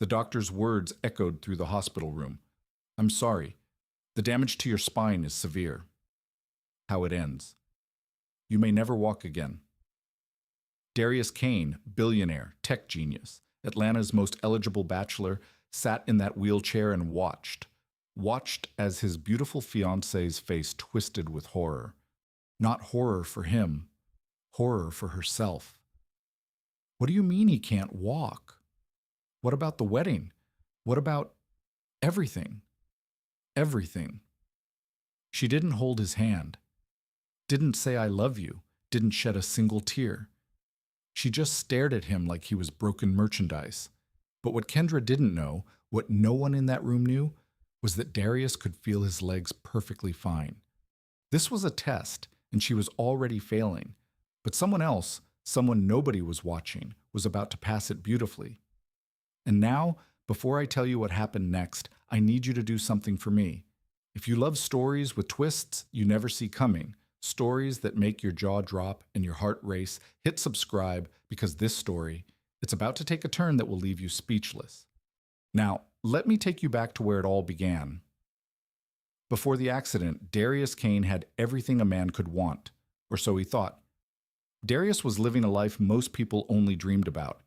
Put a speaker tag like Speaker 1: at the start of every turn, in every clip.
Speaker 1: The doctor's words echoed through the hospital room. I'm sorry. The damage to your spine is severe. How it ends. You may never walk again. Darius Kane, billionaire, tech genius, Atlanta's most eligible bachelor, sat in that wheelchair and watched as his beautiful fiancee's face twisted with horror. Not horror for him, horror for herself. What do you mean he can't walk? What about the wedding? What about everything? Everything. She didn't hold his hand, didn't say I love you, didn't shed a single tear. She just stared at him like he was broken merchandise. But what Kendra didn't know, what no one in that room knew, was that Darius could feel his legs perfectly fine. This was a test, and she was already failing. But someone else, someone nobody was watching, was about to pass it beautifully. And now, before I tell you what happened next, I need you to do something for me. If you love stories with twists you never see coming, stories that make your jaw drop and your heart race, hit subscribe because this story, it's about to take a turn that will leave you speechless. Now, let me take you back to where it all began. Before the accident, Darius Kane had everything a man could want, or so he thought. Darius was living a life most people only dreamed about.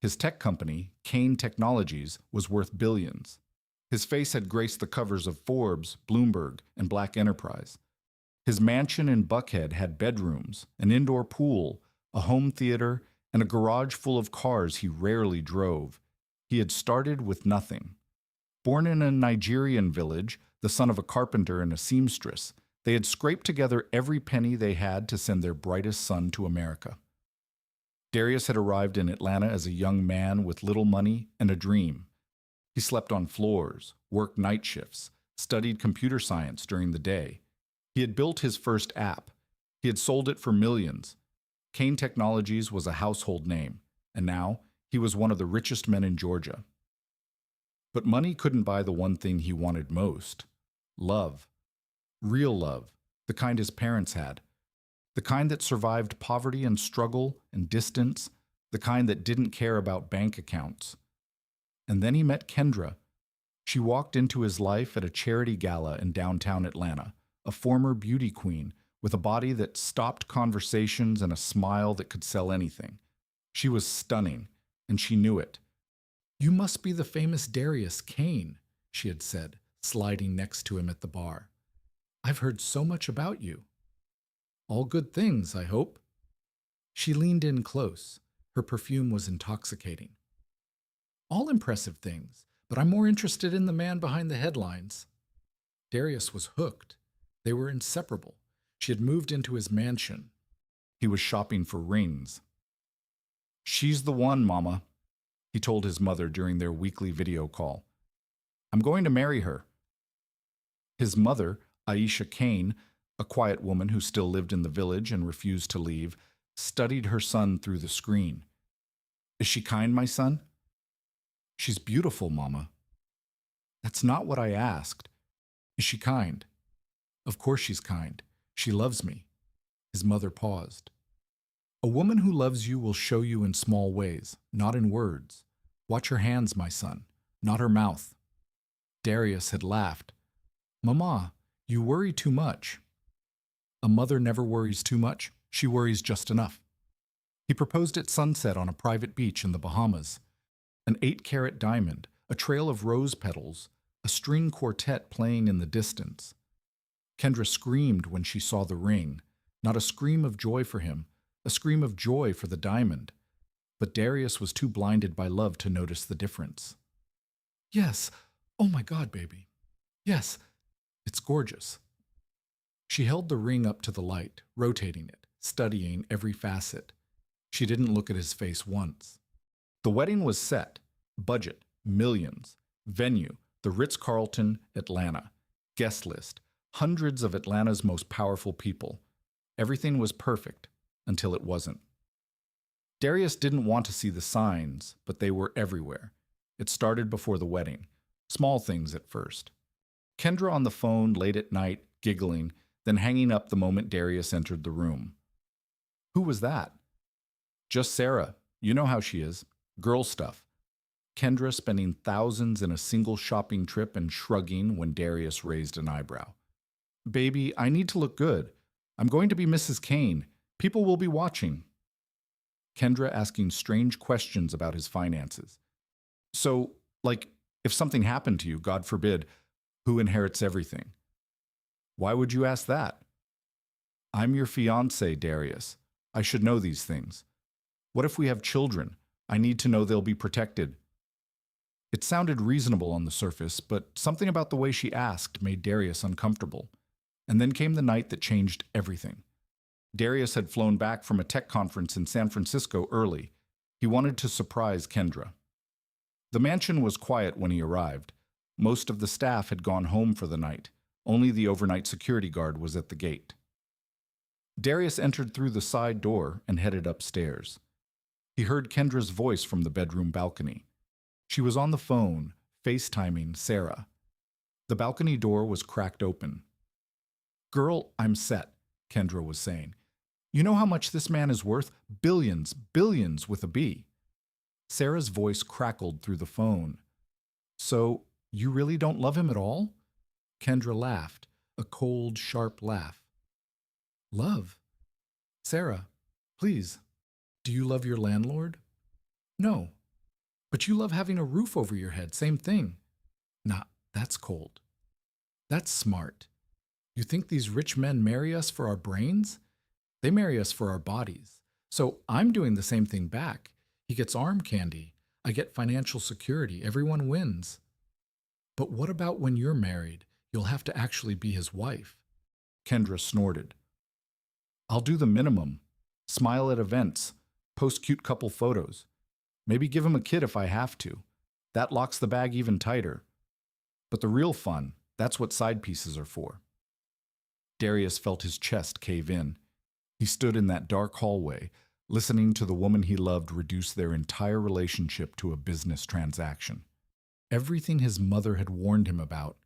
Speaker 1: His tech company, Kane Technologies, was worth billions. His face had graced the covers of Forbes, Bloomberg, and Black Enterprise. His mansion in Buckhead had bedrooms, an indoor pool, a home theater, and a garage full of cars he rarely drove. He had started with nothing. Born in a Nigerian village, the son of a carpenter and a seamstress, they had scraped together every penny they had to send their brightest son to America. Darius had arrived in Atlanta as a young man with little money and a dream. He slept on floors, worked night shifts, studied computer science during the day. He had built his first app. He had sold it for millions. Kane Technologies was a household name, and now he was one of the richest men in Georgia. But money couldn't buy the one thing he wanted most: love. Real love, the kind his parents had. The kind that survived poverty and struggle and distance, the kind that didn't care about bank accounts. And then he met Kendra. She walked into his life at a charity gala in downtown Atlanta, a former beauty queen with a body that stopped conversations and a smile that could sell anything. She was stunning, and she knew it. "You must be the famous Darius Kane," she had said, sliding next to him at the bar. "I've heard so much about you." "All good things, I hope." She leaned in close. Her perfume was intoxicating. "All impressive things, but I'm more interested in the man behind the headlines." Darius was hooked. They were inseparable. She had moved into his mansion. He was shopping for rings. "She's the one, Mama," he told his mother during their weekly video call. "I'm going to marry her." His mother, Aisha Kane, a quiet woman who still lived in the village and refused to leave, studied her son through the screen. "Is she kind, my son?" "She's beautiful, Mama." "That's not what I asked. Is she kind?" "Of course she's kind. She loves me." His mother paused. "A woman who loves you will show you in small ways, not in words. Watch her hands, my son, not her mouth." Darius had laughed. "Mama, you worry too much." "A mother never worries too much. She worries just enough." He proposed at sunset on a private beach in the Bahamas. An 8-carat diamond, a trail of rose petals, a string quartet playing in the distance. Kendra screamed when she saw the ring, not a scream of joy for him, a scream of joy for the diamond. But Darius was too blinded by love to notice the difference. "Yes, oh my God, baby. Yes, it's gorgeous." She held the ring up to the light, rotating it, studying every facet. She didn't look at his face once. The wedding was set. Budget, millions. Venue, the Ritz-Carlton, Atlanta. Guest list, hundreds of Atlanta's most powerful people. Everything was perfect, until it wasn't. Darius didn't want to see the signs, but they were everywhere. It started before the wedding. Small things at first. Kendra on the phone late at night, giggling, then hanging up the moment Darius entered the room. "Who was that?" "Just Sarah. You know how she is. Girl stuff." Kendra spending thousands in a single shopping trip and shrugging when Darius raised an eyebrow. Baby, I need to look good. I'm going to be Mrs. Kane. People will be watching. Kendra asking strange questions about his finances. So, like, if something happened to you, God forbid, who inherits everything? Why would you ask that? I'm your fiancé, Darius. I should know these things. What if we have children? I need to know they'll be protected. It sounded reasonable on the surface, but something about the way she asked made Darius uncomfortable. And then came the night that changed everything. Darius had flown back from a tech conference in San Francisco early. He wanted to surprise Kendra. The mansion was quiet when he arrived. Most of the staff had gone home for the night. Only the overnight security guard was at the gate. Darius entered through the side door and headed upstairs. He heard Kendra's voice from the bedroom balcony. She was on the phone, FaceTiming Sarah. The balcony door was cracked open. Girl, I'm set, Kendra was saying. You know how much this man is worth? Billions, billions with a B. Sarah's voice crackled through the phone. So, you really don't love him at all? Kendra laughed, a cold, sharp laugh. Love? Sarah, please, do you love your landlord? No. But you love having a roof over your head, same thing. Nah, that's cold. That's smart. You think these rich men marry us for our brains? They marry us for our bodies. So I'm doing the same thing back. He gets arm candy. I get financial security. Everyone wins. But what about when you're married? You'll have to actually be his wife. Kendra snorted. I'll do the minimum. Smile at events. Post cute couple photos. Maybe give him a kid if I have to. That locks the bag even tighter. But the real fun, that's what side pieces are for. Darius felt his chest cave in. He stood in that dark hallway, listening to the woman he loved reduce their entire relationship to a business transaction. Everything his mother had warned him about,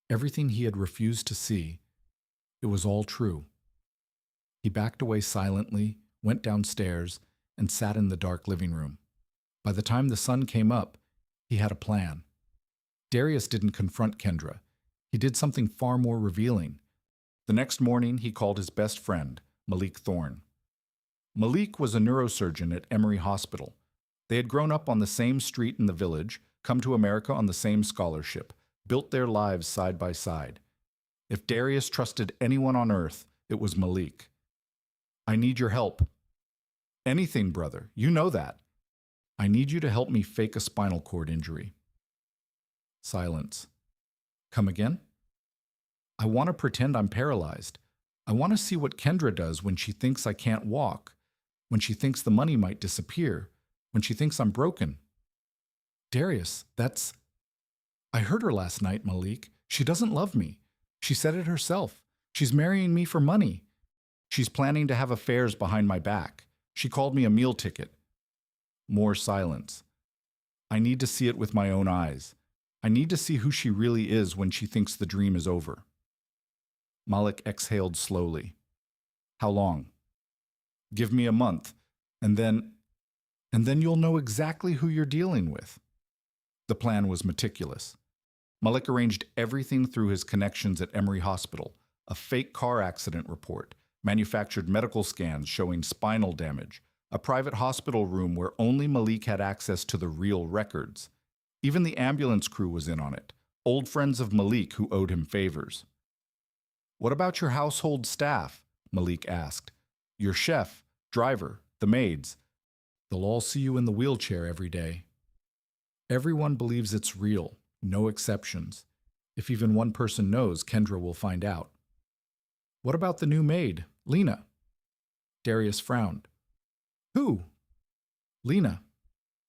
Speaker 1: everything he had refused to see, it was all true. He backed away silently, went downstairs, and sat in the dark living room. By the time the sun came up, he had a plan. Darius didn't confront Kendra. He did something far more revealing. The next morning, he called his best friend, Malik Thorne. Malik was a neurosurgeon at Emory Hospital. They had grown up on the same street in the village, come to America on the same scholarship, built their lives side by side. If Darius trusted anyone on earth, it was Malik. I need your help. Anything, brother. You know that. I need you to help me fake a spinal cord injury. Silence. Come again? I want to pretend I'm paralyzed. I want to see what Kendra does when she thinks I can't walk, when she thinks the money might disappear, when she thinks I'm broken. Darius, I heard her last night, Malik. She doesn't love me. She said it herself. She's marrying me for money. She's planning to have affairs behind my back. She called me a meal ticket. More silence. I need to see it with my own eyes. I need to see who she really is when she thinks the dream is over. Malik exhaled slowly. How long? Give me a month, and then you'll know exactly who you're dealing with. The plan was meticulous. Malik arranged everything through his connections at Emory Hospital, a fake car accident report, manufactured medical scans showing spinal damage, a private hospital room where only Malik had access to the real records. Even the ambulance crew was in on it, old friends of Malik who owed him favors. What about your household staff? Malik asked. Your chef, driver, the maids. They'll all see you in the wheelchair every day. Everyone believes it's real, no exceptions. If even one person knows, Kendra will find out. What about the new maid, Lena? Darius frowned. Who? Lena,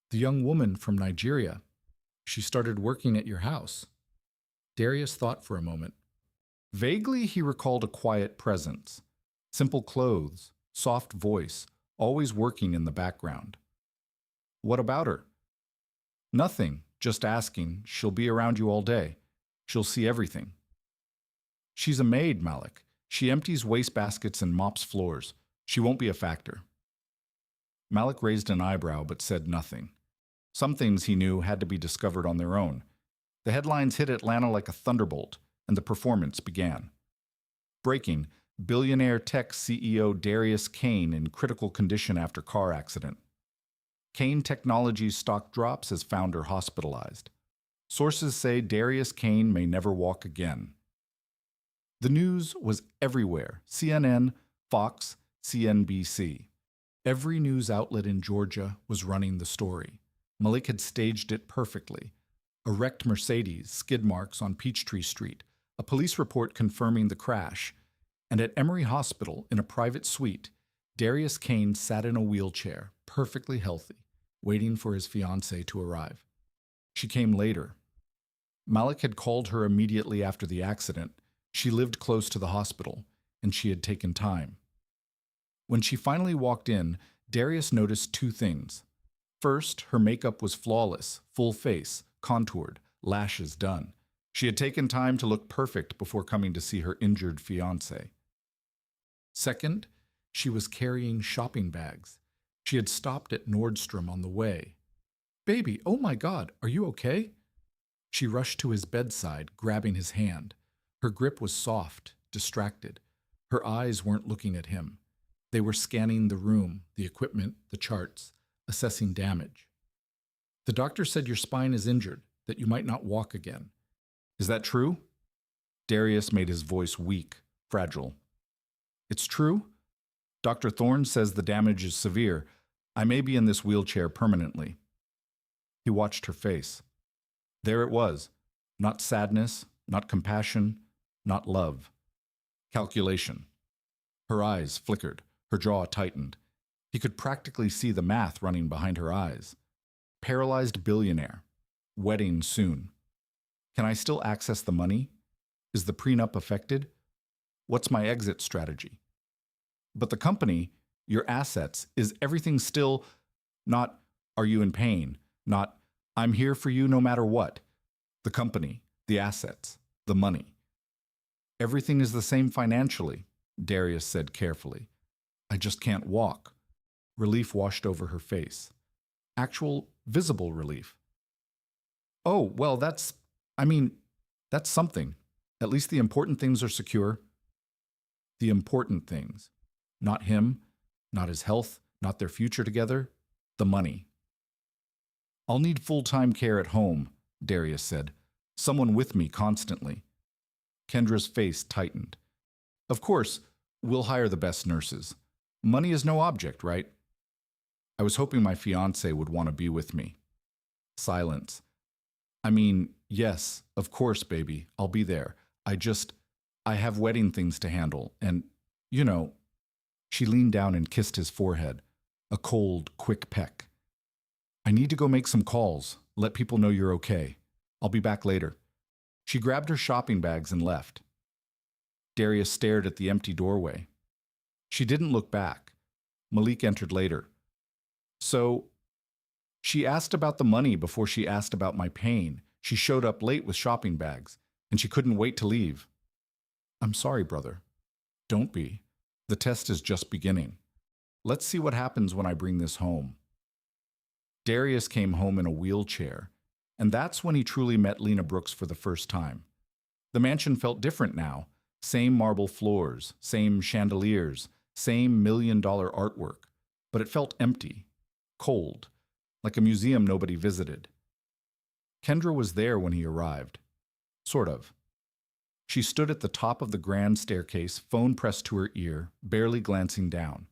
Speaker 1: the young woman from Nigeria. She started working at your house. Darius thought for a moment. Vaguely, he recalled a quiet presence. Simple clothes, soft voice, always working in the background. What about her? Nothing, just asking. She'll be around you all day. She'll see everything. She's a maid, Malik. She empties wastebaskets and mops floors. She won't be a factor. Malik raised an eyebrow but said nothing. Some things he knew had to be discovered on their own. The headlines hit Atlanta like a thunderbolt, and the performance began. Breaking: billionaire tech CEO Darius Kane in critical condition after car accident. Kane Technologies stock drops as founder hospitalized. Sources say Darius Kane may never walk again. The news was everywhere: CNN, Fox, CNBC. Every news outlet in Georgia was running the story. Malik had staged it perfectly. A wrecked Mercedes, skid marks on Peachtree Street, a police report confirming the crash, and at Emory Hospital, in a private suite, Darius Kane sat in a wheelchair, perfectly healthy, waiting for his fiancée to arrive. She came later. Malik had called her immediately after the accident. She lived close to the hospital, and she had taken time. When she finally walked in, Darius noticed two things. First, her makeup was flawless, full face, contoured, lashes done. She had taken time to look perfect before coming to see her injured fiancé. Second, she was carrying shopping bags. She had stopped at Nordstrom on the way. "Baby, oh my God, are you okay?" She rushed to his bedside, grabbing his hand. Her grip was soft, distracted. Her eyes weren't looking at him. They were scanning the room, the equipment, the charts, assessing damage. "The doctor said your spine is injured, that you might not walk again. Is that true?" Darius made his voice weak, fragile. "It's true. Dr. Thorne says the damage is severe. I may be in this wheelchair permanently." He watched her face. There it was. Not sadness, not compassion, not love. Calculation. Her eyes flickered, her jaw tightened. He could practically see the math running behind her eyes. Paralyzed billionaire. Wedding soon. Can I still access the money? Is the prenup affected? What's my exit strategy? But the company, your assets, is everything still? Not, are you in pain? Not, I'm here for you no matter what. The company, the assets, the money. Everything is the same financially, Darius said carefully. I just can't walk. Relief washed over her face. Actual, visible relief. Oh, well, that's something. At least the important things are secure. The important things. Not him, not his health, not their future together. The money. I'll need full-time care at home, Darius said. Someone with me constantly. Kendra's face tightened. Of course, we'll hire the best nurses. Money is no object, right? I was hoping my fiancé would want to be with me. Silence. Yes, of course, baby, I'll be there. I have wedding things to handle, and, She leaned down and kissed his forehead, a cold, quick peck. I need to go make some calls, let people know you're okay. I'll be back later. She grabbed her shopping bags and left. Darius stared at the empty doorway. She didn't look back. Malik entered later. So, she asked about the money before she asked about my pain. She showed up late with shopping bags, and she couldn't wait to leave. I'm sorry, brother. Don't be. The test is just beginning. Let's see what happens when I bring this home. Darius came home in a wheelchair, and that's when he truly met Lena Brooks for the first time. The mansion felt different now. Same marble floors, same chandeliers, same million-dollar artwork, but it felt empty, cold, like a museum nobody visited. Kendra was there when he arrived. Sort of. She stood at the top of the grand staircase, phone pressed to her ear, barely glancing down.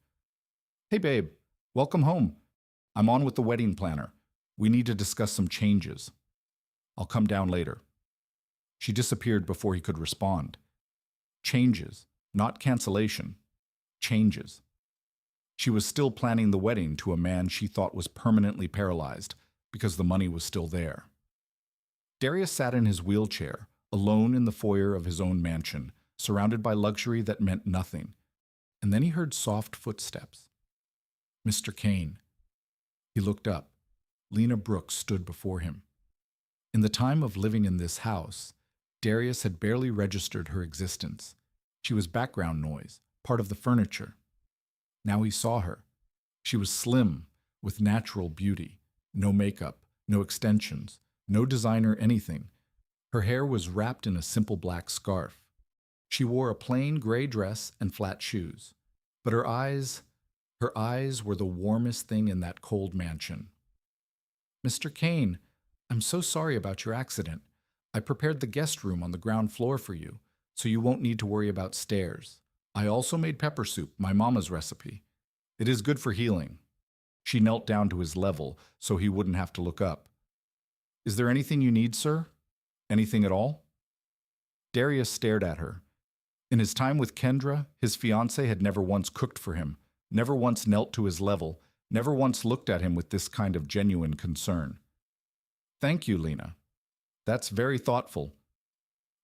Speaker 1: Hey, babe. Welcome home. I'm on with the wedding planner. We need to discuss some changes. I'll come down later. She disappeared before he could respond. Changes, not cancellation. Changes. She was still planning the wedding to a man she thought was permanently paralyzed because the money was still there. Darius sat in his wheelchair, alone in the foyer of his own mansion, surrounded by luxury that meant nothing. And then he heard soft footsteps. Mr. Kane. He looked up. Lena Brooks stood before him. In the time of living in this house, Darius had barely registered her existence. She was background noise, part of the furniture. Now he saw her. She was slim, with natural beauty, no makeup, no extensions, no designer anything. Her hair was wrapped in a simple black scarf. She wore a plain gray dress and flat shoes. But her eyes were the warmest thing in that cold mansion. "Mr. Kane, I'm so sorry about your accident. I prepared the guest room on the ground floor for you, so you won't need to worry about stairs. I also made pepper soup, my mama's recipe. It is good for healing." She knelt down to his level so he wouldn't have to look up. "Is there anything you need, sir? Anything at all?" Darius stared at her. In his time with Kendra, his fiancée had never once cooked for him, never once knelt to his level, never once looked at him with this kind of genuine concern. "Thank you, Lena. That's very thoughtful.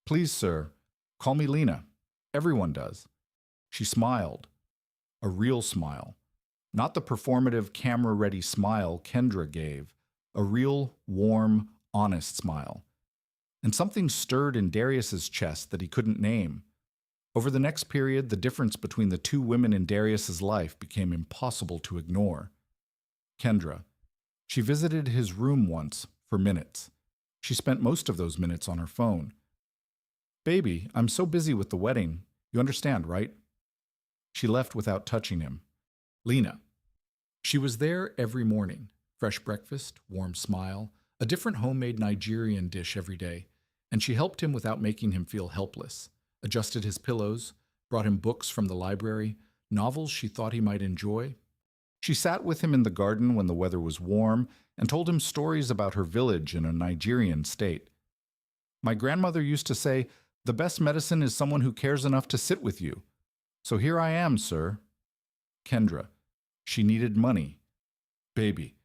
Speaker 1: Please, sir, call me Lena. Everyone does." She smiled. A real smile. Not the performative, camera-ready smile Kendra gave. A real, warm, honest smile. And something stirred in Darius's chest that he couldn't name. Over the next period, the difference between the two women in Darius's life became impossible to ignore. Kendra. She visited his room once, for minutes. She spent most of those minutes on her phone. "Baby, I'm so busy with the wedding. You understand, right?" She left without touching him. Lena. She was there every morning. Fresh breakfast, warm smile, a different homemade Nigerian dish every day. And she helped him without making him feel helpless. Adjusted his pillows, brought him books from the library, novels she thought he might enjoy. She sat with him in the garden when the weather was warm and told him stories about her village in a Nigerian state. "My grandmother used to say, 'The best medicine is someone who cares enough to sit with you.' So here I am, sir." Kendra. She needed money. "Baby,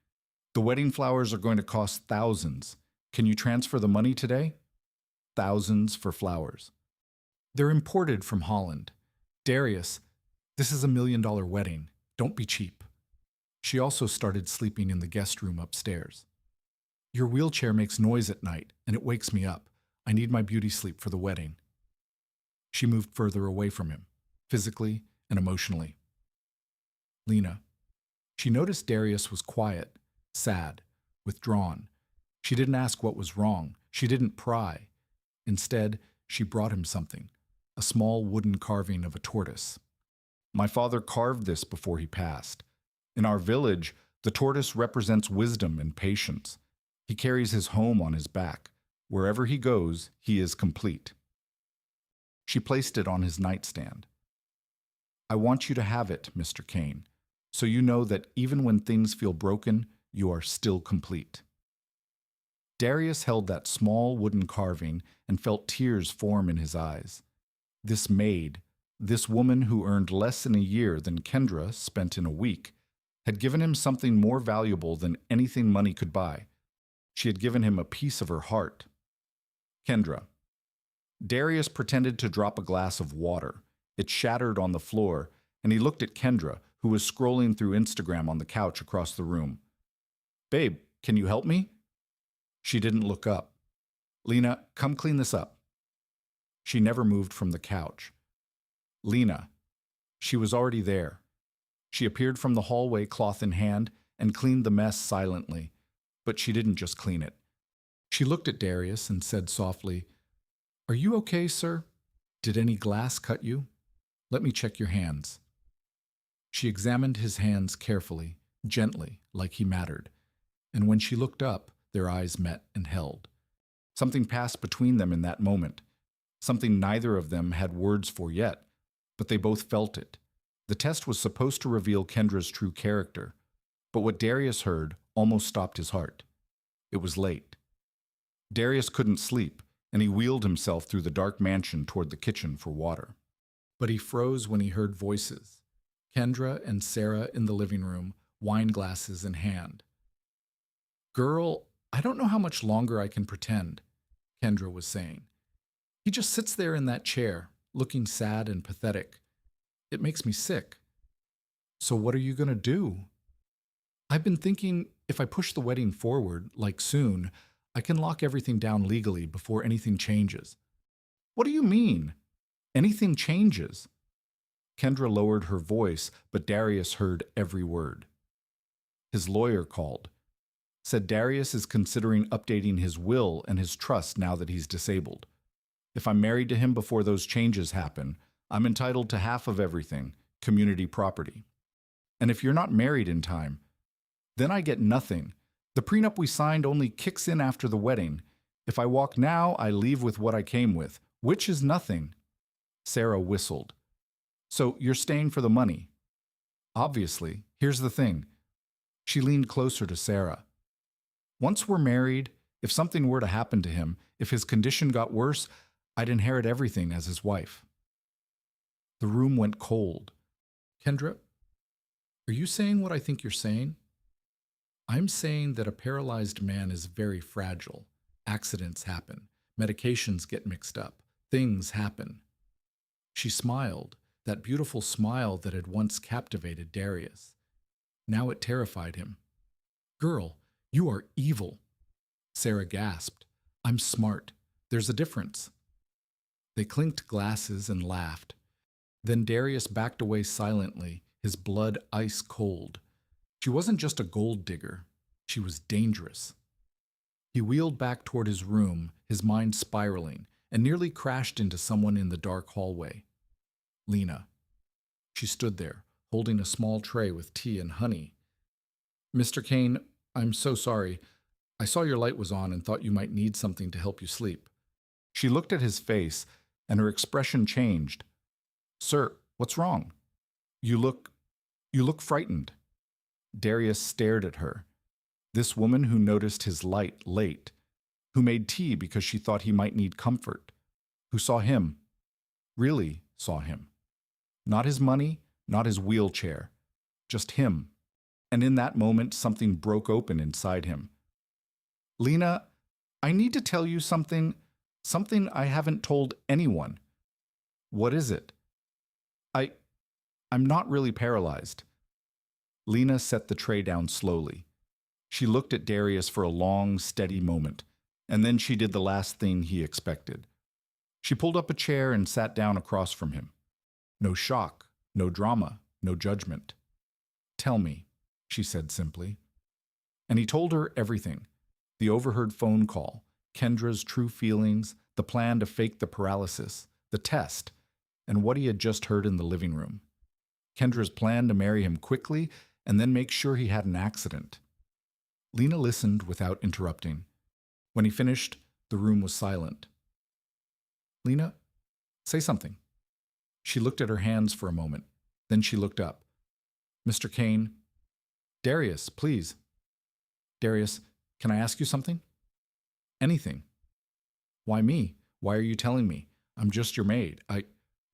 Speaker 1: the wedding flowers are going to cost thousands. Can you transfer the money today?" Thousands for flowers. "They're imported from Holland. Darius, this is $1 million wedding. Don't be cheap." She also started sleeping in the guest room upstairs. "Your wheelchair makes noise at night, and it wakes me up. I need my beauty sleep for the wedding." She moved further away from him, physically and emotionally. Lena. She noticed Darius was quiet, sad, withdrawn. She didn't ask what was wrong. She didn't pry. Instead, she brought him something. A small wooden carving of a tortoise. "My father carved this before he passed. In our village, the tortoise represents wisdom and patience. He carries his home on his back. Wherever he goes, he is complete." She placed it on his nightstand. "I want you to have it, Mr. Kane, so you know that even when things feel broken, you are still complete." Darius held that small wooden carving and felt tears form in his eyes. This maid, this woman who earned less in a year than Kendra spent in a week, had given him something more valuable than anything money could buy. She had given him a piece of her heart. Kendra. Darius pretended to drop a glass of water. It shattered on the floor, and he looked at Kendra, who was scrolling through Instagram on the couch across the room. "Babe, can you help me?" She didn't look up. "Lena, come clean this up." She never moved from the couch. Lena. She was already there. She appeared from the hallway, cloth in hand, and cleaned the mess silently. But she didn't just clean it. She looked at Darius and said softly, "Are you okay, sir? Did any glass cut you? Let me check your hands." She examined his hands carefully, gently, like he mattered. And when she looked up, their eyes met and held. Something passed between them in that moment. Something neither of them had words for yet, but they both felt it. The test was supposed to reveal Kendra's true character, but what Darius heard almost stopped his heart. It was late. Darius couldn't sleep, and he wheeled himself through the dark mansion toward the kitchen for water. But he froze when he heard voices. Kendra and Sarah in the living room, wine glasses in hand. "Girl, I don't know how much longer I can pretend," Kendra was saying. "He just sits there in that chair, looking sad and pathetic. It makes me sick." "So what are you going to do?" "I've been thinking if I push the wedding forward, like soon, I can lock everything down legally before anything changes." "What do you mean? Anything changes?" Kendra lowered her voice, but Darius heard every word. His lawyer called. said Darius is considering updating his will and his trust now that he's disabled. If I'm married to him before those changes happen, I'm entitled to half of everything, community property. And if you're not married in time, then I get nothing. The prenup we signed only kicks in after the wedding. If I walk now, I leave with what I came with, which is nothing. Sarah whistled. So you're staying for the money? Obviously. Here's the thing. She leaned closer to Sarah. Once we're married, if something were to happen to him, if his condition got worse, I'd inherit everything as his wife. The room went cold. Kendra, are you saying what I think you're saying? I'm saying that a paralyzed man is very fragile. Accidents happen. Medications get mixed up. Things happen. She smiled, that beautiful smile that had once captivated Darius. Now it terrified him. Girl, you are evil. Sarah gasped. I'm smart. There's a difference. They clinked glasses and laughed. Then Darius backed away silently, his blood ice cold. She wasn't just a gold digger. She was dangerous. He wheeled back toward his room, his mind spiraling, and nearly crashed into someone in the dark hallway. Lena. She stood there, holding a small tray with tea and honey. Mr. Kane, I'm so sorry. I saw your light was on and thought you might need something to help you sleep. She looked at his face, and her expression changed. Sir, what's wrong? You look frightened. Darius stared at her. This woman who noticed his light late, who made tea because she thought he might need comfort, who saw him, really saw him. Not his money, not his wheelchair, just him. And in that moment, something broke open inside him. Lena, I need to tell you something I haven't told anyone. What is it? I'm not really paralyzed. Lena set the tray down slowly. She looked at Darius for a long, steady moment, and then she did the last thing he expected. She pulled up a chair and sat down across from him. No shock, no drama, no judgment. Tell me, she said simply. And he told her everything. The overheard phone call, Kendra's true feelings, the plan to fake the paralysis, the test, and what he had just heard in the living room. Kendra's plan to marry him quickly and then make sure he had an accident. Lena listened without interrupting. When he finished, the room was silent. Lena, say something. She looked at her hands for a moment. Then she looked up. Mr. Kane. Darius, please. Darius, can I ask you something? Anything. Why me? Why are you telling me? I'm just your maid.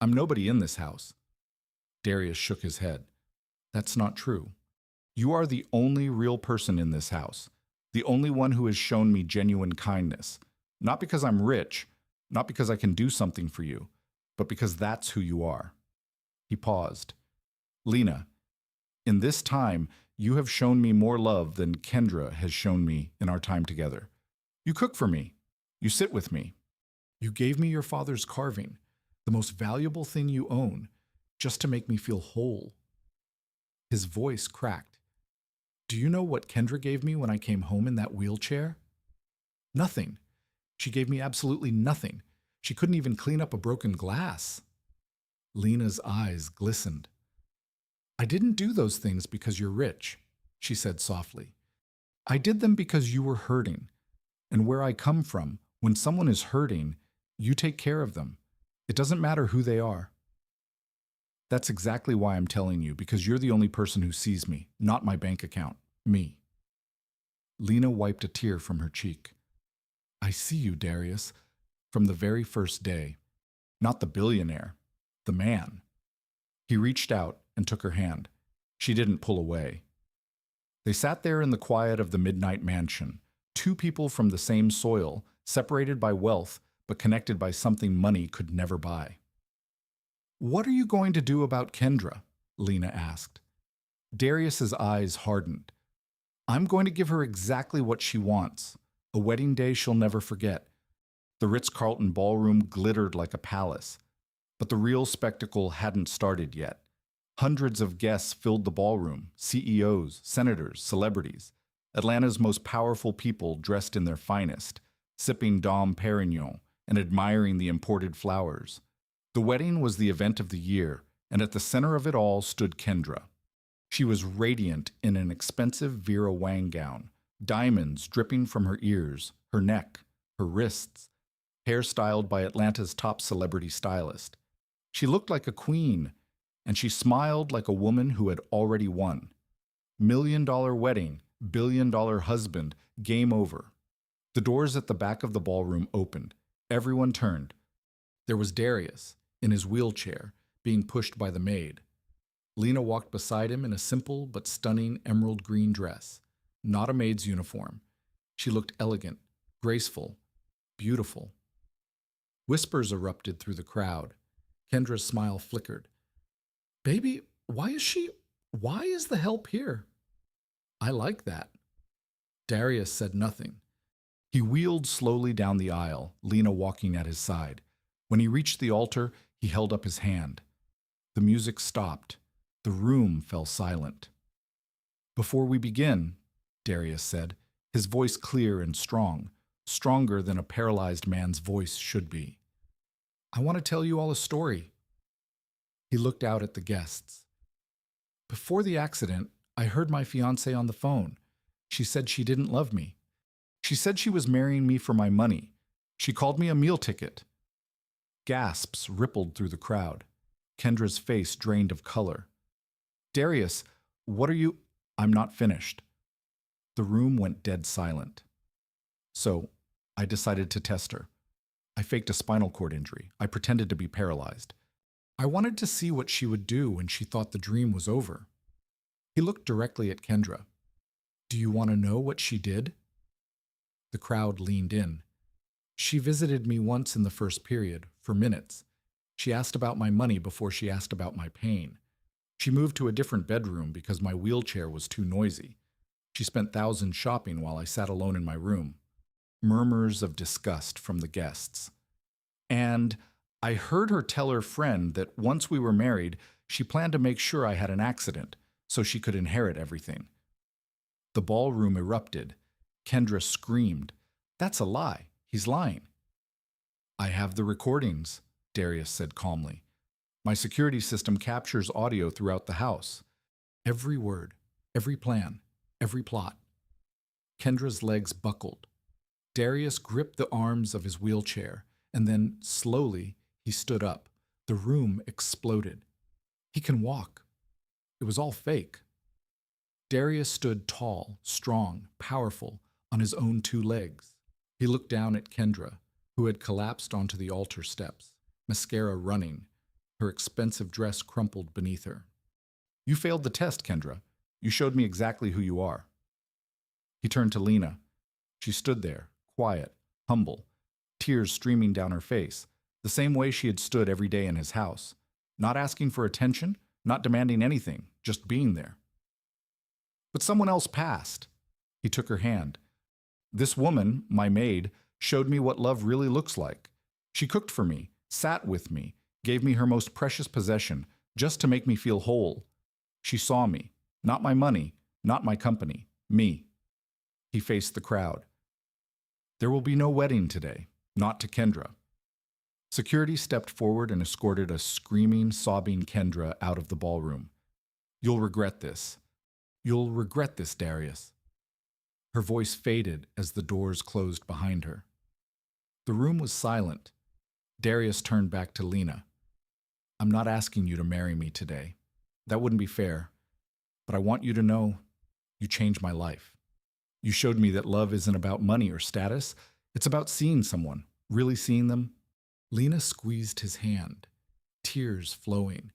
Speaker 1: I'm nobody in this house. Darius shook his head. That's not true. You are the only real person in this house, the only one who has shown me genuine kindness. Not because I'm rich, not because I can do something for you, but because that's who you are. He paused. Lena, in this time, you have shown me more love than Kendra has shown me in our time together. You cook for me. You sit with me. You gave me your father's carving, the most valuable thing you own, just to make me feel whole. His voice cracked. Do you know what Kendra gave me when I came home in that wheelchair? Nothing. She gave me absolutely nothing. She couldn't even clean up a broken glass. Lena's eyes glistened. I didn't do those things because you're rich, she said softly. I did them because you were hurting. And where I come from, when someone is hurting, you take care of them. It doesn't matter who they are. That's exactly why I'm telling you, because you're the only person who sees me, not my bank account, me. Lena wiped a tear from her cheek. I see you, Darius, from the very first day. Not the billionaire, the man. He reached out and took her hand. She didn't pull away. They sat there in the quiet of the midnight mansion, two people from the same soil, separated by wealth, but connected by something money could never buy. What are you going to do about Kendra? Lena asked. Darius's eyes hardened. I'm going to give her exactly what she wants, a wedding day she'll never forget. The Ritz-Carlton ballroom glittered like a palace, but the real spectacle hadn't started yet. Hundreds of guests filled the ballroom, CEOs, senators, celebrities. Atlanta's most powerful people dressed in their finest, sipping Dom Perignon and admiring the imported flowers. The wedding was the event of the year, and at the center of it all stood Kendra. She was radiant in an expensive Vera Wang gown, diamonds dripping from her ears, her neck, her wrists, hair styled by Atlanta's top celebrity stylist. She looked like a queen, and she smiled like a woman who had already won. $1 million wedding, $1 billion husband, game over. The doors at the back of the ballroom opened. Everyone turned. There was Darius, in his wheelchair, being pushed by the maid. Lena walked beside him in a simple but stunning emerald green dress, not a maid's uniform. She looked elegant, graceful, beautiful. Whispers erupted through the crowd. Kendra's smile flickered. "Baby, why is the help here?" "I like that." Darius said nothing. He wheeled slowly down the aisle, Lena walking at his side. When he reached the altar, he held up his hand. The music stopped. The room fell silent. "Before we begin," Darius said, his voice clear and strong, stronger than a paralyzed man's voice should be, "I want to tell you all a story." He looked out at the guests. "Before the accident, I heard my fiancée on the phone. She said she didn't love me. She said she was marrying me for my money. She called me a meal ticket." Gasps rippled through the crowd. Kendra's face drained of color. "Darius, what are you—" "I'm not finished." The room went dead silent. "So, I decided to test her. I faked a spinal cord injury. I pretended to be paralyzed. I wanted to see what she would do when she thought the dream was over." He looked directly at Kendra. "Do you want to know what she did?" The crowd leaned in. "She visited me once in the first period, for minutes. She asked about my money before she asked about my pain. She moved to a different bedroom because my wheelchair was too noisy. She spent thousands shopping while I sat alone in my room." Murmurs of disgust from the guests. "And I heard her tell her friend that once we were married, she planned to make sure I had an accident so she could inherit everything." The ballroom erupted. Kendra screamed, "That's a lie. He's lying." "I have the recordings," Darius said calmly. "My security system captures audio throughout the house. Every word, every plan, every plot." Kendra's legs buckled. Darius gripped the arms of his wheelchair, and then, slowly, he stood up. The room exploded. "He can walk." It was all fake. Darius stood tall, strong, powerful, on his own two legs. He looked down at Kendra, who had collapsed onto the altar steps, mascara running, her expensive dress crumpled beneath her. "You failed the test, Kendra. You showed me exactly who you are." He turned to Lena. She stood there, quiet, humble, tears streaming down her face, the same way she had stood every day in his house, not asking for attention, not demanding anything, just being there. "But someone else passed." He took her hand. "This woman, my maid, showed me what love really looks like. She cooked for me, sat with me, gave me her most precious possession, just to make me feel whole. She saw me, not my money, not my company, me." He faced the crowd. "There will be no wedding today, not to Kendra." Security stepped forward and escorted a screaming, sobbing Kendra out of the ballroom. "You'll regret this. You'll regret this, Darius." Her voice faded as the doors closed behind her. The room was silent. Darius turned back to Lena. "I'm not asking you to marry me today. That wouldn't be fair. But I want you to know you changed my life. You showed me that love isn't about money or status. It's about seeing someone, really seeing them." Lena squeezed his hand, tears flowing.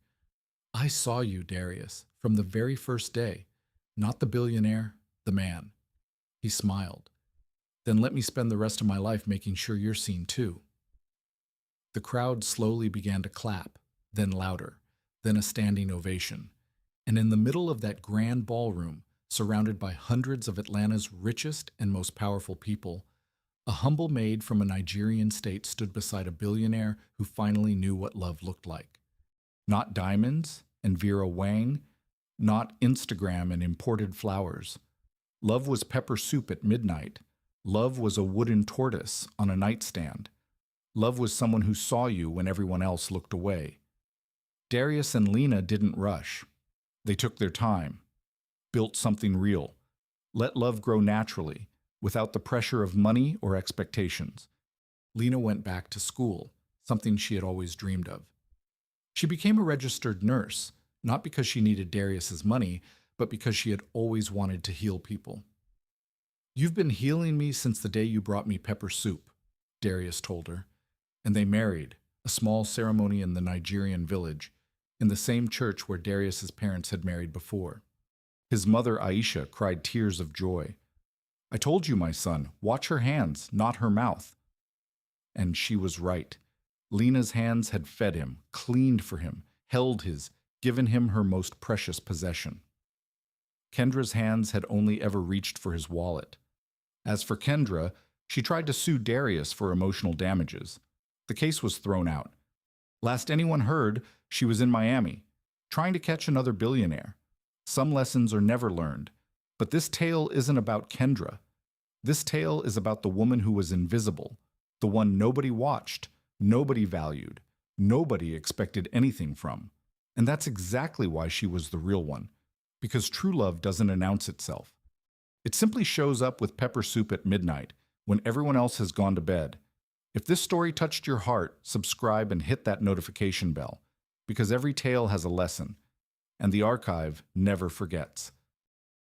Speaker 1: "I saw you, Darius, from the very first day. Not the billionaire, the man." He smiled. "Then let me spend the rest of my life making sure you're seen too." The crowd slowly began to clap, then louder, then a standing ovation. And in the middle of that grand ballroom, surrounded by hundreds of Atlanta's richest and most powerful people, a humble maid from a Nigerian state stood beside a billionaire who finally knew what love looked like. Not diamonds and Vera Wang, not Instagram and imported flowers. Love was pepper soup at midnight. Love was a wooden tortoise on a nightstand. Love was someone who saw you when everyone else looked away. Darius and Lena didn't rush. They took their time, built something real, let love grow naturally, without the pressure of money or expectations. Lena went back to school, something she had always dreamed of. She became a registered nurse, not because she needed Darius's money, but because she had always wanted to heal people. "You've been healing me since the day you brought me pepper soup," Darius told her, and they married, a small ceremony in the Nigerian village, in the same church where Darius's parents had married before. His mother, Aisha, cried tears of joy. "I told you, my son, watch her hands, not her mouth." And she was right. Lena's hands had fed him, cleaned for him, held his, given him her most precious possession. Kendra's hands had only ever reached for his wallet. As for Kendra, she tried to sue Darius for emotional damages. The case was thrown out. Last anyone heard, she was in Miami, trying to catch another billionaire. Some lessons are never learned, but this tale isn't about Kendra. This tale is about the woman who was invisible, the one nobody watched, nobody valued, nobody expected anything from. And that's exactly why she was the real one, because true love doesn't announce itself. It simply shows up with pepper soup at midnight, when everyone else has gone to bed. If this story touched your heart, subscribe and hit that notification bell, because every tale has a lesson, and the archive never forgets.